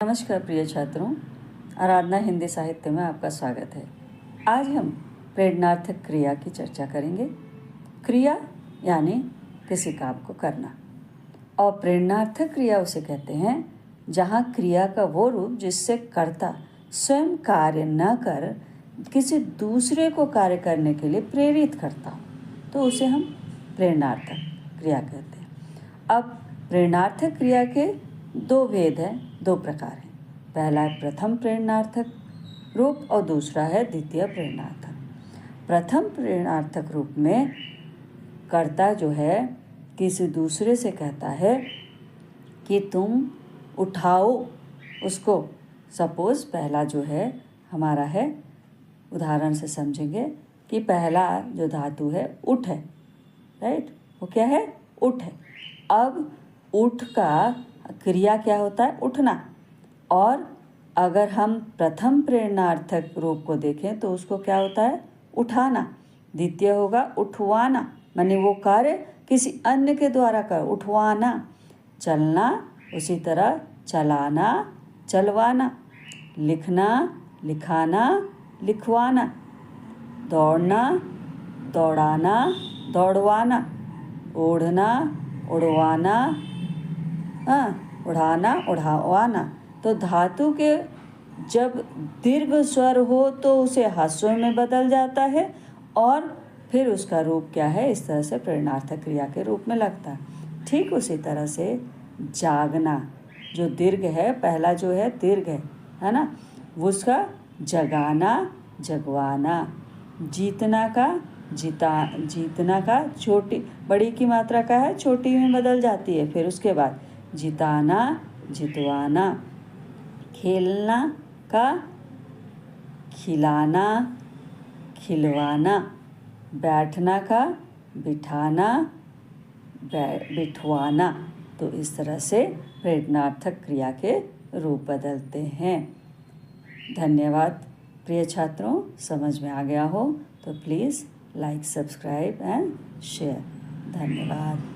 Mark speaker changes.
Speaker 1: नमस्कार प्रिय छात्रों, आराधना हिंदी साहित्य में आपका स्वागत है। आज हम प्रेरणार्थक क्रिया की चर्चा करेंगे। क्रिया यानी किसी काम को करना, और प्रेरणार्थक क्रिया उसे कहते हैं जहाँ क्रिया का वो रूप जिससे कर्ता स्वयं कार्य न कर किसी दूसरे को कार्य करने के लिए प्रेरित करता हो, तो उसे हम प्रेरणार्थक क्रिया कहते हैं। अब प्रेरणार्थक क्रिया के दो भेद हैं, दो प्रकार हैं। पहला है प्रथम प्रेरणार्थक रूप और दूसरा है द्वितीय प्रेरणार्थक। प्रथम प्रेरणार्थक रूप में कर्ता जो है किसी दूसरे से कहता है कि तुम उठाओ उसको। सपोज पहला जो है हमारा है, उदाहरण से समझेंगे कि पहला जो धातु है उठ है, राइट? वो क्या है? उठ है। अब उठ का क्रिया क्या होता है? उठना। और अगर हम प्रथम प्रेरणार्थक रूप को देखें तो उसको क्या होता है? उठाना। द्वितीय होगा उठवाना, माने वो कार्य किसी अन्य के द्वारा कर, उठवाना। चलना उसी तरह चलाना, चलवाना। लिखना, लिखाना, लिखवाना। दौड़ना, दौड़ाना, दौड़वाना। ओढ़ना, उड़वाना, उड़ाना, उड़ावाना। तो धातु के जब दीर्घ स्वर हो तो उसे ह्रस्व में बदल जाता है और फिर उसका रूप क्या है? इस तरह से प्रेरणार्थक क्रिया के रूप में लगता है। ठीक उसी तरह से जागना, जो दीर्घ है, पहला जो है दीर्घ है ना, उसका जगाना, जगवाना। जीतना का जीतना का छोटी बड़ी की मात्रा का है, छोटी में बदल जाती है। फिर उसके बाद जिताना, जितवाना। खेलना का खिलाना, खिलवाना। बैठना का बिठाना, बिठवाना। तो इस तरह से प्रेरणार्थक क्रिया के रूप बदलते हैं। धन्यवाद प्रिय छात्रों, समझ में आ गया हो तो please like, subscribe and share. धन्यवाद।